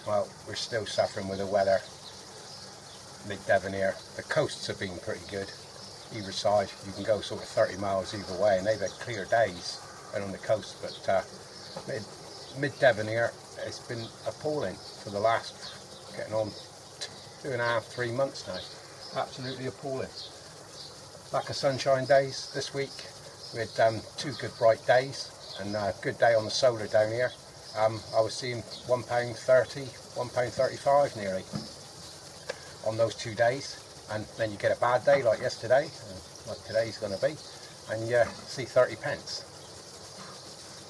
well, we're still suffering with the weather. Mid-Devon here, the coasts have been pretty good. Either side, you can go sort of 30 miles either way, and they've had clear days out on the coast. But mid-Devon here, it's been appalling for the last, getting on 2.5, 3 months now. Absolutely appalling. Lack of sunshine days this week. We had 2 good bright days, and a good day on the solar down here. I was seeing £1.30, £1.35 nearly on those 2 days, and then you get a bad day like yesterday, like today's going to be, and you see 30 pence.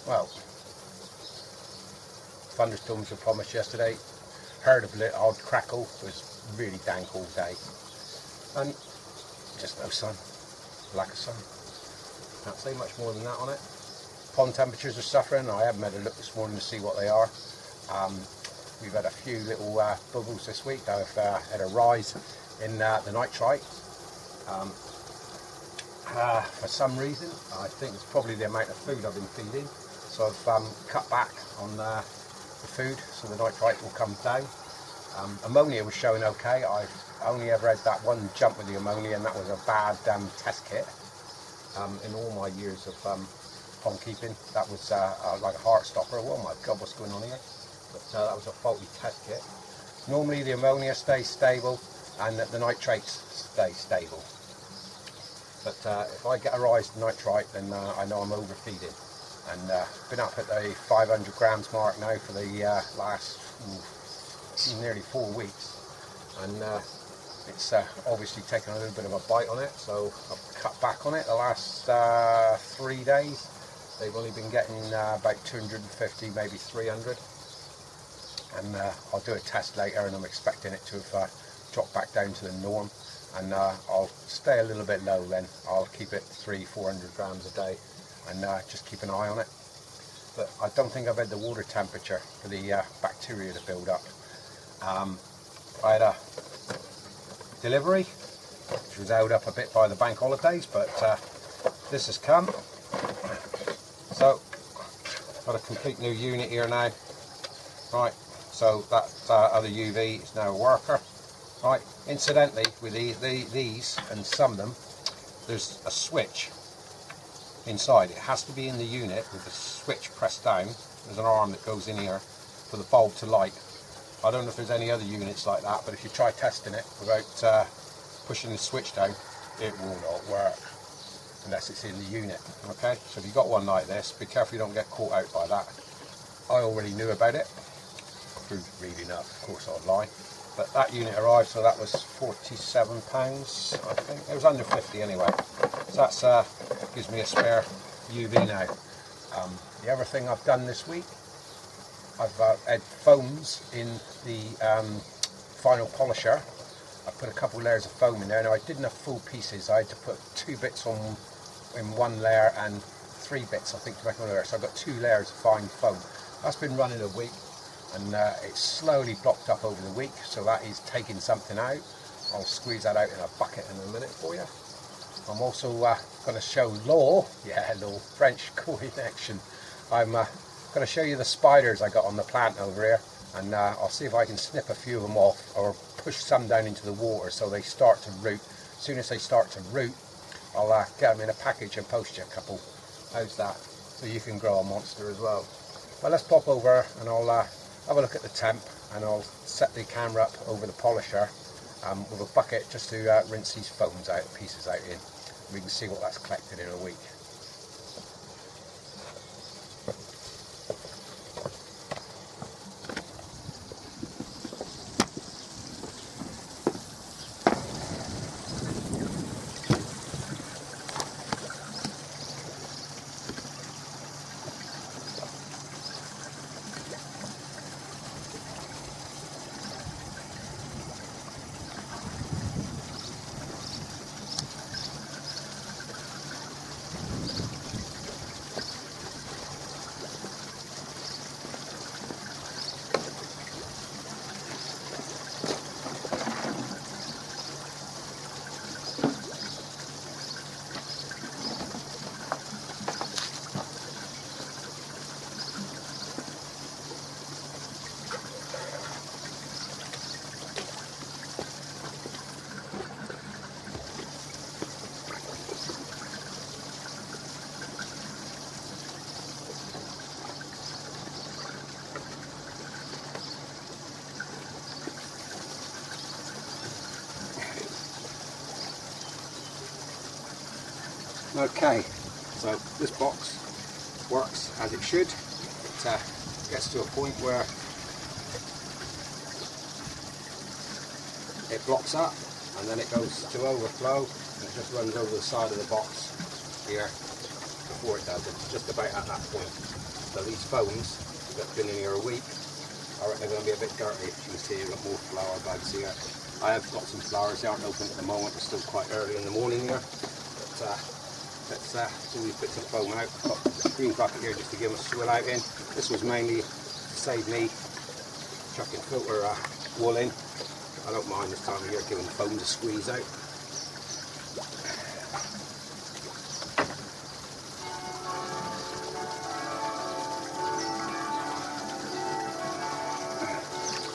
Well, thunderstorms were promised yesterday. Heard a little odd crackle. It was really dank all day, and just no sun. Lack of sun. Can't say much more than that on it. Pond temperatures are suffering. I haven't had a look this morning to see what they are. We've had a few little bubbles this week. I've had a rise in the nitrate. For some reason, I think it's probably the amount of food I've been feeding. So I've cut back on the food, so the nitrate will come down. Ammonia was showing okay. I've only ever had that one jump with the ammonia, and that was a bad test kit. In all my years of pond keeping, that was like a heart stopper. Oh my God, what's going on here? But that was a faulty test kit. Normally the ammonia stays stable and the nitrates stay stable. But if I get a rise in nitrate, then I know I'm overfeeding. And been up at the 500 grams mark now for the last nearly 4 weeks. And it's obviously taken a little bit of a bite on it, so I've cut back on it the last 3 days. They've only been getting about 250, maybe 300. And I'll do a test later, and I'm expecting it to have dropped back down to the norm. And I'll stay a little bit low then. I'll keep it 300-400 grams a day, and just keep an eye on it. But I don't think I've had the water temperature for the bacteria to build up. I had a delivery, which was held up a bit by the bank holidays, but this has come. So, got a complete new unit here now. Right, so that other UV is now a worker. Right, incidentally, with these and some of them, there's a switch inside. It has to be in the unit with the switch pressed down. There's an arm that goes in here for the bulb to light. I don't know if there's any other units like that, but if you try testing it without pushing the switch down, it will not work unless it's in the unit. Okay, so if you've got one like this, be careful you don't get caught out by that. I already knew about it through reading up, of course, online. But that unit arrived, so that was £47, I think. It was under 50 anyway. So that gives me a spare UV now. The other thing I've done this week, I've had foams in the final polisher. I put a couple layers of foam in there. Now I didn't have full pieces. I had to put 2 bits on in one layer and 3 bits, I think, to make another layer. So I've got 2 layers of fine foam. That's been running a week, and it's slowly blocked up over the week. So that is taking something out. I'll squeeze that out in a bucket in a minute for you. I'm also going to show Law, French connection. I'm going to show you the spiders I got on the plant over here, and I'll see if I can snip a few of them off or push some down into the water so they start to root. As soon as they start to root, I'll get them in a package and post you a couple. How's that? So you can grow a monster as well. Well, let's pop over and I'll have a look at the temp, and I'll set the camera up over the polisher with a bucket just to rinse these foams out, pieces out in. We can see what that's collected in a week. Okay, so this box works as it should. It gets to a point where it blocks up and then it goes to overflow and it just runs over the side of the box here before it does. It's just about at that point. So these foams that have been in here a week, I reckon they're going to be a bit dirty. You can see you've got more flower bugs here. I have got some flowers, they aren't open at the moment, it's still quite early in the morning here. But let's always put some foam out. Got a green bucket here just to give them a swill out in. This was mainly to save me chucking filter wool in. I don't mind this time of year giving the foam a squeeze out.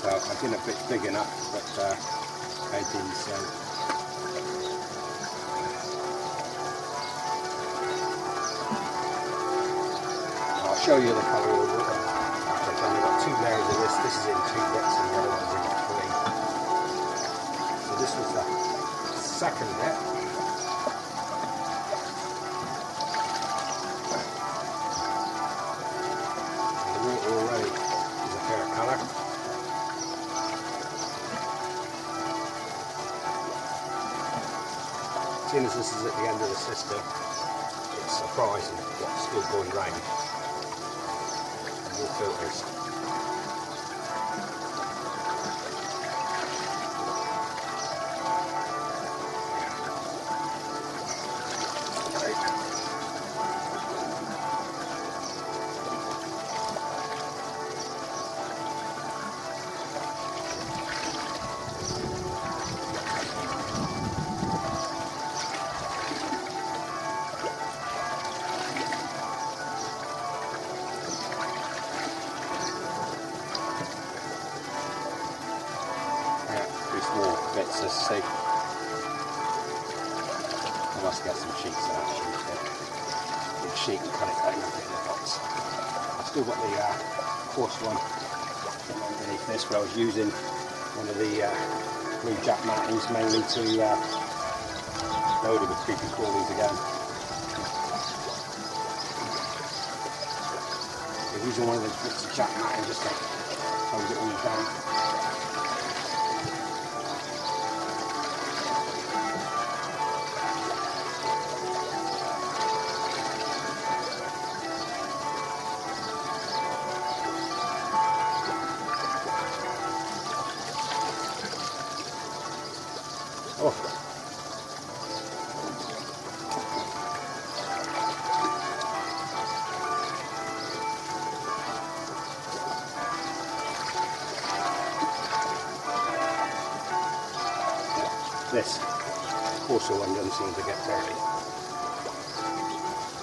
So I didn't a bit big enough, but I did so. I'll show you the colour of the water. I've only got 2 layers of this. This is in 2 bits and the other one's in 3. So this was the second bit. The water already is a fair colour. Seeing as this is at the end of the system, it's surprising what's still going round. More filters. Bits, as I say, I must get some sheets of that sheet, big sheet and cut it down and put it in the box. I've still got the coarse one from underneath this, where I was using one of the blue jack matings mainly to load it with creepy crawlies again. I'm using one of those bits of jack matting just to hold it all down. Oh. This coarser one doesn't seem to get dirty.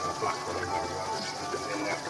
The black one in there, in there.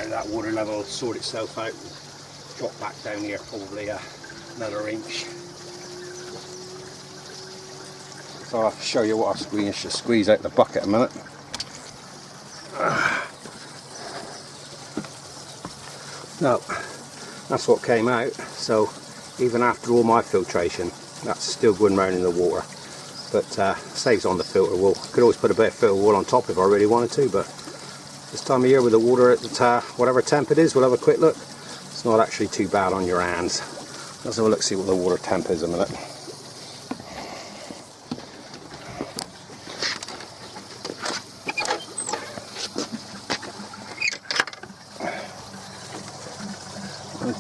That water level will sort itself out and drop back down here probably another inch. So I'll have to show you what I squeeze. Just squeeze out the bucket a minute. No, that's what came out. So even after all my filtration, that's still going round in the water. But saves on the filter wool. Could always put a bit of filter wool on top if I really wanted to, but this time of year with the water at whatever temp it is, we'll have a quick look. It's not actually too bad on your hands. Let's have a look, see what the water temp is a minute.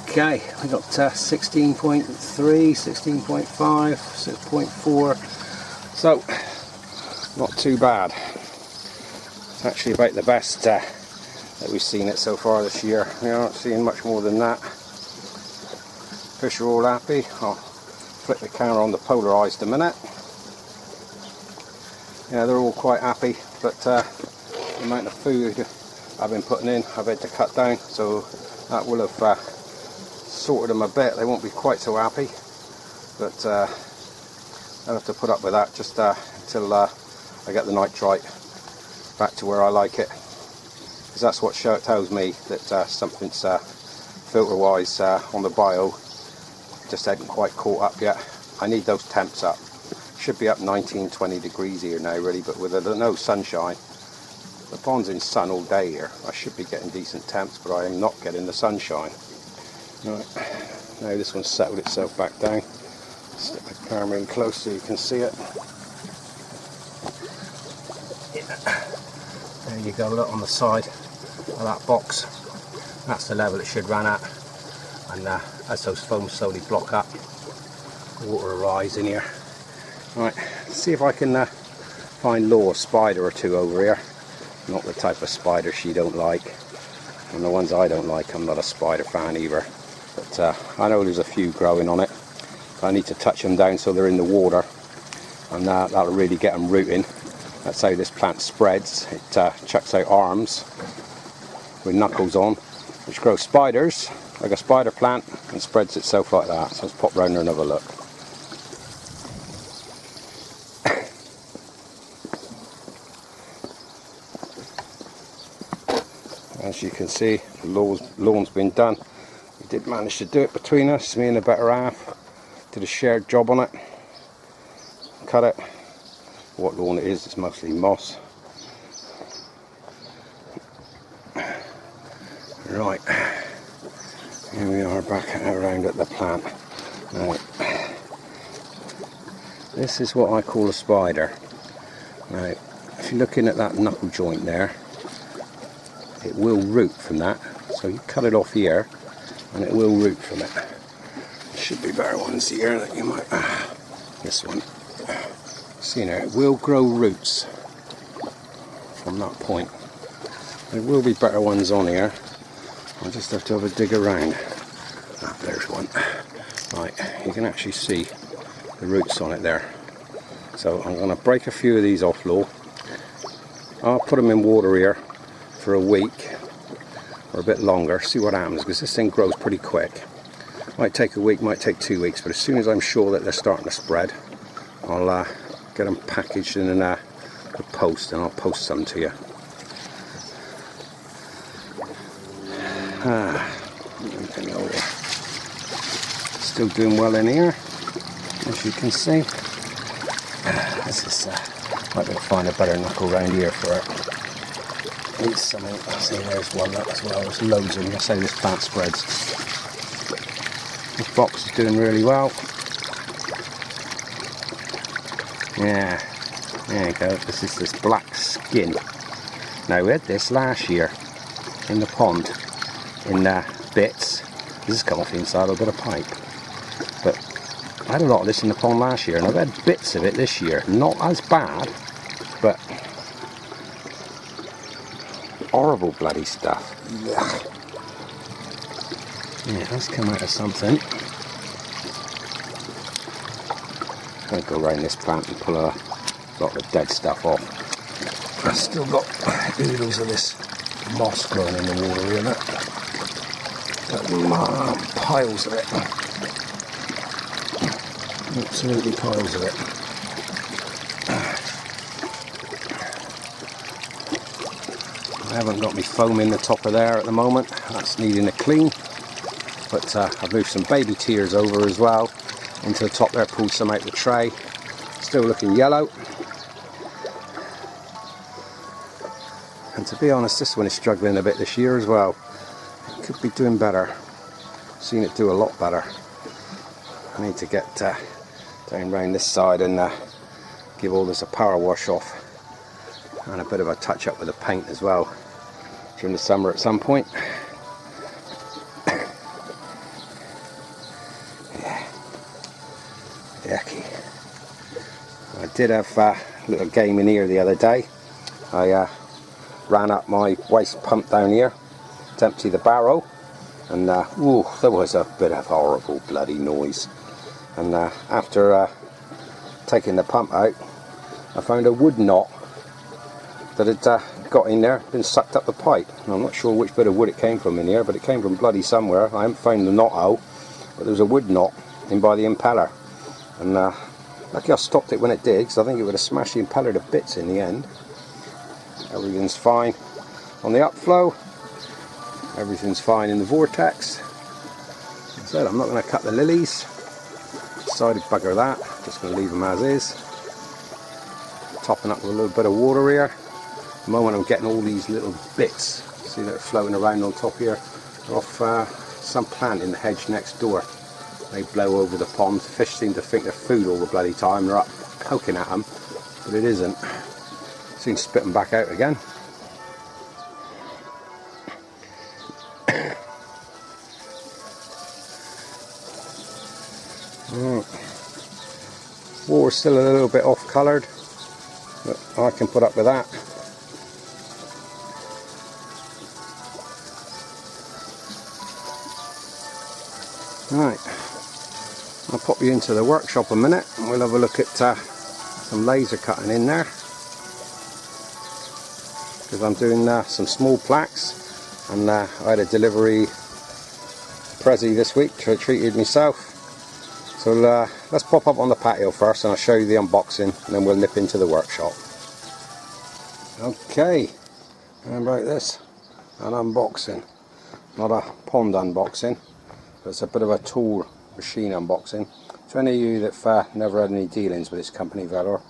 Okay, we got 16.3, 16.5, 6.4. So, not too bad. It's actually about the best that we've seen it so far this year. We aren't seeing much more than that. Fish are all happy. I'll flip the camera on the polarised a minute. Yeah, they're all quite happy, but the amount of food I've been putting in, I've had to cut down, so that will have sorted them a bit. They won't be quite so happy, but I'll have to put up with that just until I get the nitrate back to where I like it, because that's what tells me that something's filter wise on the bio just hadn't quite caught up yet. I need those temps up. Should be up 19-20 degrees here now really, but with no sunshine, the pond's in sun all day here, I should be getting decent temps, but I am not getting the sunshine. Right, now this one's settled itself back down. Stick the camera in close so you can see it. There you go, look on the side of that box. That's the level it should run at. And as those foams slowly block up, the water will rise in here. Right, let's see if I can find Law a spider or two over here. Not the type of spider she don't like. And the ones I don't like, I'm not a spider fan either. But I know there's a few growing on it. I need to touch them down so they're in the water, and that'll really get them rooting. That's how this plant spreads. It chucks out arms with knuckles on, which grows spiders, like a spider plant, and spreads itself like that. So let's pop round there and have a look. As you can see, the lawn's been done. We did manage to do it between us, me and the better half. Did a shared job on it. Cut it. What lawn it is, it's mostly moss. Right, here we are back around at the plant. Now, this is what I call a spider. Now, if you're looking at that knuckle joint there, it will root from that. So you cut it off here, and it will root from it. Should be better ones here that you might. This one. See now, it will grow roots from that point. There will be better ones on here. I'll just have to have a dig around. Ah, there's one. Right, you can actually see the roots on it there. So I'm going to break a few of these off, Law. I'll put them in water here for a week or a bit longer, see what happens, because this thing grows pretty quick. Might take a week, might take 2 weeks, but as soon as I'm sure that they're starting to spread, I'll get them packaged in a post, and I'll post some to you. Still doing well in here, as you can see. This is might be able to find a better knuckle around here for it. Needs something. See, there's one up as well. There's loads of them. That's how this plant spreads. This box is doing really well. Yeah, there you go. This is this black skin. Now we had this last year in the pond in bits. This has come off the inside. I've got a pipe, but I had a lot of this in the pond last year, and I've had bits of it this year. Not as bad, but horrible bloody stuff. Ugh. Yeah, that's come out of something. I'm going to go around this plant and pull a lot of the dead stuff off. I've still got oodles of this moss growing in the water here, look. Piles of it. Absolutely piles of it. I haven't got my foam in the top of there at the moment, that's needing a clean, but I've moved some baby tears over as well into the top there, pulled some out the tray, still looking yellow, and to be honest this one is struggling a bit this year as well. It could be doing better, seen it do a lot better. I need to get down round this side and give all this a power wash off and a bit of a touch up with the paint as well during the summer at some point. Yeah, yucky. I did have a little game in here the other day. I ran up my waste pump down here to empty the barrel, and ooh, there was a bit of horrible bloody noise, and after taking the pump out I found a wood knot that had got in there, been sucked up the pipe. I'm not sure which bit of wood it came from in here, but it came from bloody somewhere. I haven't found the knot hole, but there was a wood knot in by the impeller, and lucky I stopped it when it did, because I think it would have smashed the impeller to bits in the end. Everything's fine on the upflow, everything's fine in the vortex. As I said, I'm not going to cut the lilies, decided to bugger that, just going to leave them as is. Topping up with a little bit of water here. At the moment I'm getting all these little bits, see that are floating around on top here, off some plant in the hedge next door. They blow over the pond. Fish seem to think they're food all the bloody time, they're up poking at them, but it isn't. Seems to spit them back out again. Water's still a little bit off coloured, but I can put up with that. Right, I'll pop you into the workshop a minute and we'll have a look at some laser cutting in there, because I'm doing some small plaques, and I had a delivery Prezi this week which I treated myself. So let's pop up on the patio first and I'll show you the unboxing, and then we'll nip into the workshop. Okay, and like this, an unboxing. Not a pond unboxing, but it's a bit of a tool machine unboxing. To any of you that never had any dealings with this company, Valor,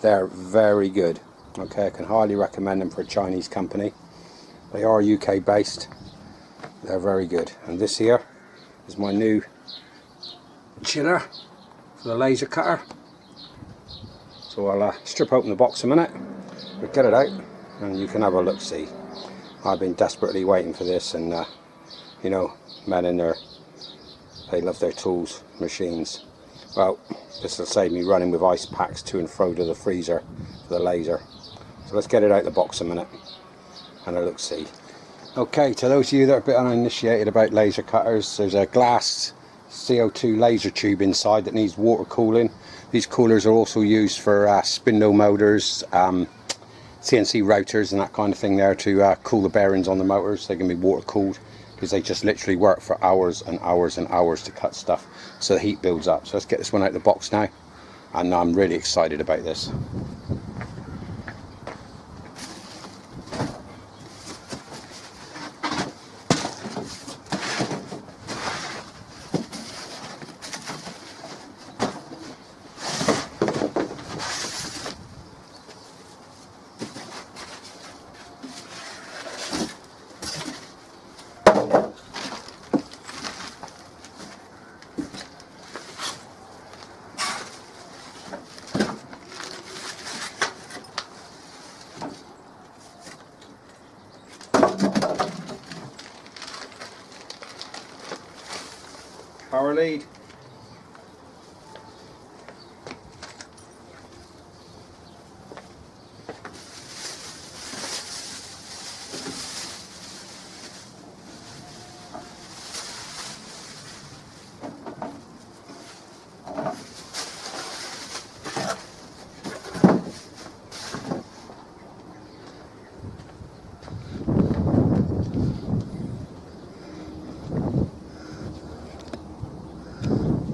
they're very good. Okay, I can highly recommend them for a Chinese company. They are UK based, they're very good. And this here is my new chiller for the laser cutter. So I'll strip open the box a minute, we'll get it out and you can have a look see. I've been desperately waiting for this, and you know, men in there, they love their tools, machines. Well, this will save me running with ice packs to and fro to the freezer for the laser. So let's get it out the box a minute and a look see. Okay, to those of you that are a bit uninitiated about laser cutters, there's a glass CO2 laser tube inside that needs water cooling. These coolers are also used for spindle motors, CNC routers and that kind of thing there, to cool the bearings on the motors. They can be water cooled because they just literally work for hours and hours and hours to cut stuff, so the heat builds up. So let's get this one out of the box now, and I'm really excited about this. Power lead.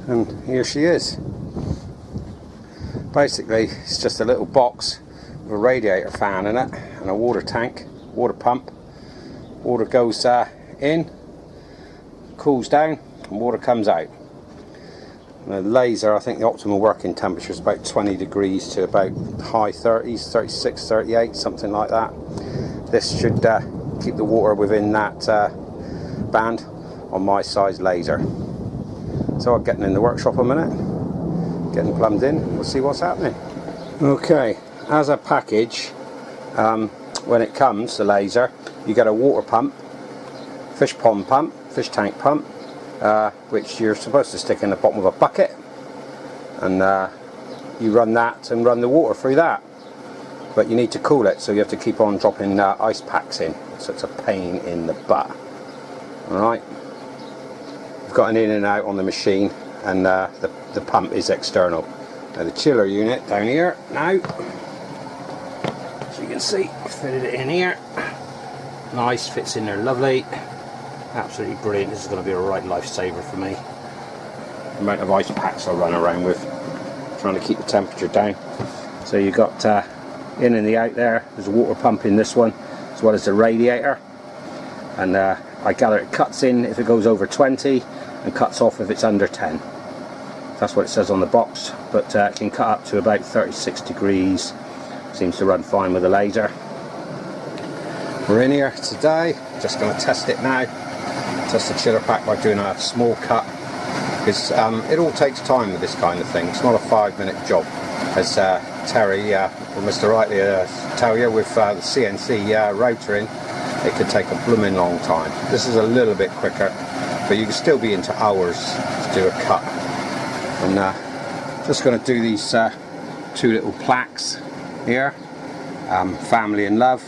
And here she is. Basically it's just a little box with a radiator fan in it and a water tank, water pump. Water goes in, cools down, and water comes out. And the laser, I think the optimal working temperature is about 20 degrees to about high 30s, 36, 38, something like that. This should keep the water within that band on my size laser. So I'm getting in the workshop a minute, getting plumbed in, we'll see what's happening. Okay, as a package, when it comes, the laser, you get a water pump, fish pond pump, fish tank pump, which you're supposed to stick in the bottom of a bucket, and you run that and run the water through that. But you need to cool it, so you have to keep on dropping ice packs in, so it's a pain in the butt. Alright, we've got an in and out on the machine, and the pump is external. Now the chiller unit down here now, so you can see I fitted it in here. Nice, fits in there lovely. Absolutely brilliant. This is going to be a right lifesaver for me. The amount of ice packs I run around with, trying to keep the temperature down. So you've got in and the out there. There's a water pump in this one, as well as the radiator. And I gather it cuts in if it goes over 20 and cuts off if it's under 10. That's what it says on the box, but it can cut up to about 36 degrees. Seems to run fine with the laser. We're in here today, just going to test it now. Test the chiller pack by doing a small cut, because it all takes time with this kind of thing. It's not a 5-minute job, as Terry or Mr. Rightly tell you, with the CNC rotoring, it could take a blooming long time. This is a little bit quicker, but you can still be into hours to do a cut. And just going to do these two little plaques here, family and love.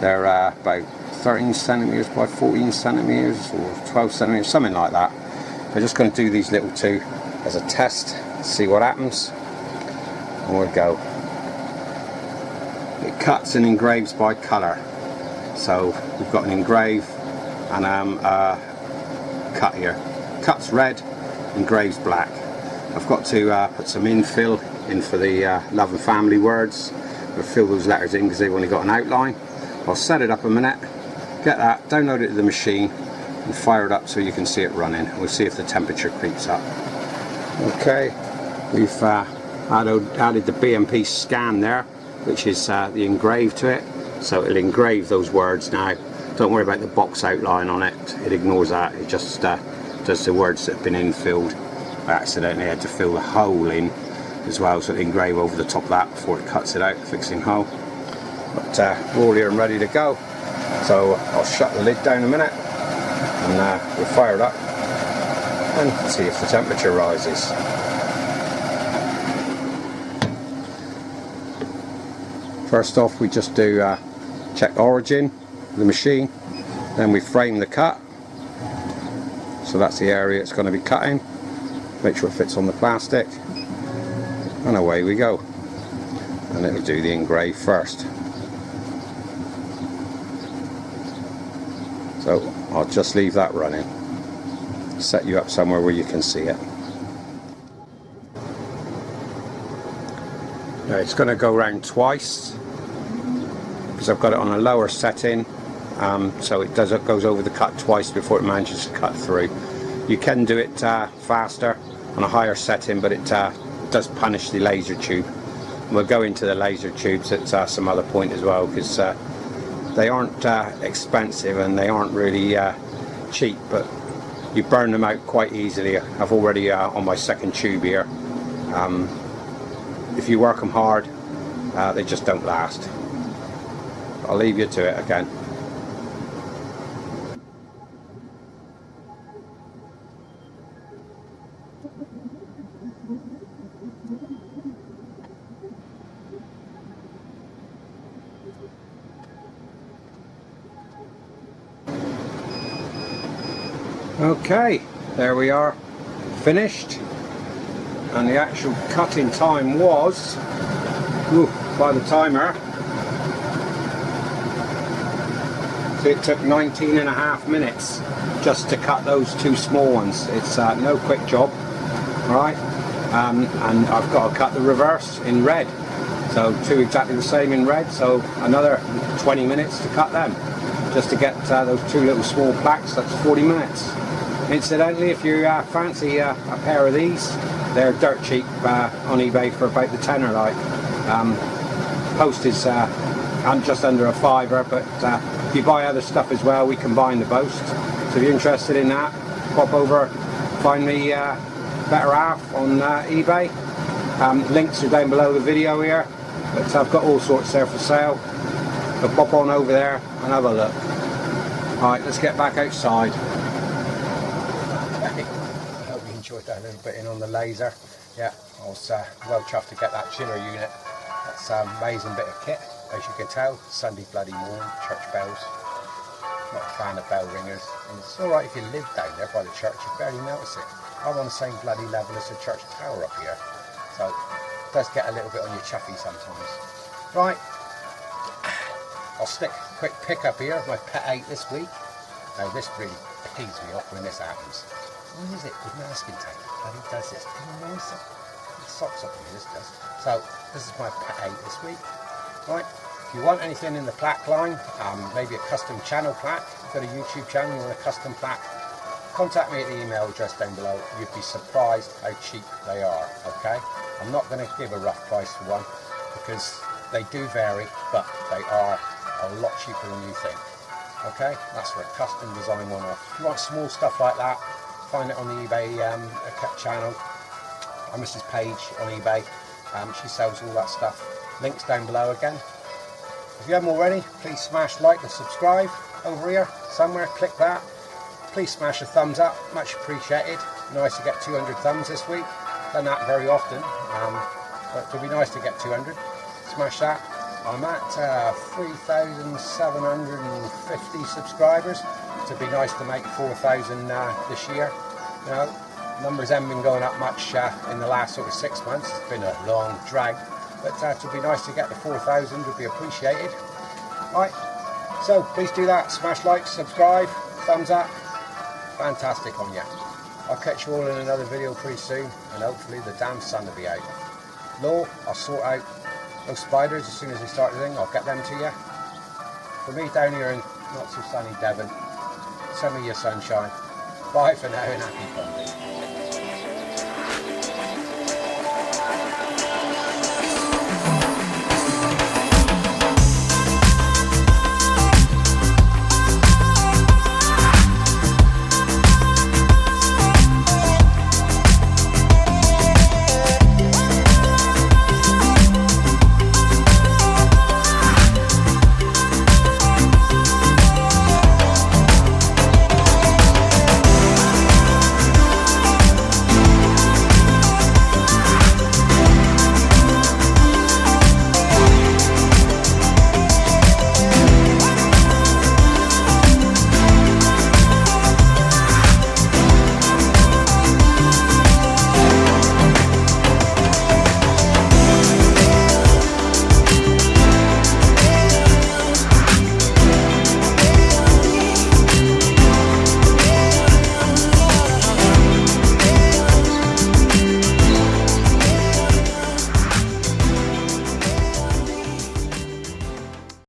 They're about 13 centimeters by 14 centimeters or 12 centimeters, something like that. I'm just going to do these little two as a test, see what happens, and we'll go. It cuts and engraves by colour, so we've got an engrave and a cut here. Cuts red, engraves black. I've got to put some infill in for the love and family words. I'll fill those letters in because they've only got an outline. I'll set it up a minute, get that, download it to the machine and fire it up so you can see it running. We'll see if the temperature creeps up. Okay, we've added the BMP scan there, which is the engrave to it, so it'll engrave those words now. Don't worry about the box outline on it, it ignores that, it just does the words that have been infilled. I accidentally had to fill the hole in as well, so it'll engrave over the top of that before it cuts it out, fixing hole. But we're all here and ready to go, so I'll shut the lid down a minute and we'll fire it up and see if the temperature rises. First off, we just do check origin of the machine, then we frame the cut, so that's the area it's going to be cutting, make sure it fits on the plastic, and away we go. And it'll do the engrave first. So I'll just leave that running. Set you up somewhere where you can see it. Now it's going to go round twice because I've got it on a lower setting, so it goes over the cut twice before it manages to cut through. You can do it faster on a higher setting, but it does punish the laser tube. And we'll go into the laser tubes at some other point as well, because they aren't expensive and they aren't really cheap, but you burn them out quite easily. I've already on my second tube here. If you work them hard, they just don't last. I'll leave you to it again. Okay, there we are, finished, and the actual cutting time was, by the timer, so it took 19.5 minutes just to cut those two small ones. It's no quick job, alright, and I've got to cut the reverse in red. So 2 exactly the same in red, so another 20 minutes to cut them. Just to get those 2 little small plaques, that's 40 minutes. Incidentally, if you fancy a pair of these, they're dirt cheap on eBay for about the tenner. Like post is just under a £5, but if you buy other stuff as well, we combine the both. So if you're interested in that, pop over, find me Better Half on eBay. Links are down below the video here, but I've got all sorts there for sale. So pop on over there and have a look. Alright, let's get back outside. I hope you enjoyed that little bit in on the laser. Yeah, I was well chuffed to get that chiller unit. That's an amazing bit of kit, as you can tell. Sunday bloody morning, church bells. Not a fan of bell ringers. And it's alright if you live down there by the church, you barely notice it. I'm on the same bloody level as the church tower up here. So it does get a little bit on your chuffy sometimes. Right, I'll stick a quick pick up here of my pet 8 this week. Now this really pees me off when this happens. What is it with masking tape? Bloody does this. Nice. It socks up me, this does. So this is my pet 8 this week. Right, if you want anything in the plaque line, maybe a custom channel plaque, you've got a YouTube channel, you want a custom plaque, contact me at the email address down below. You'd be surprised how cheap they are, okay? I'm not going to give a rough price for one because they do vary, but they are a lot cheaper than you think. Okay, that's for a custom design one-off. If you want small stuff like that, find it on the eBay channel. On Mrs. Page on eBay. She sells all that stuff. Links down below again. If you haven't already, please smash like and subscribe over here somewhere. Click that. Please smash a thumbs up. Much appreciated. Nice to get 200 thumbs this week. Done that very often, but it would be nice to get 200. Smash that. I'm at 3,750 subscribers. It'd be nice to make 4,000 this year. You know, numbers haven't been going up much in the last sort of 6 months. It's been a long drag, but it would be nice to get to 4,000. Would be appreciated. Right, so please do that. Smash like, subscribe, thumbs up. Fantastic on you. I'll catch you all in another video pretty soon, and hopefully the damn sun will be out. Law, I'll sort out those spiders as soon as they start to thing. I'll get them to you. For me down here in not so sunny Devon, send me your sunshine. Bye for now and happy Sunday.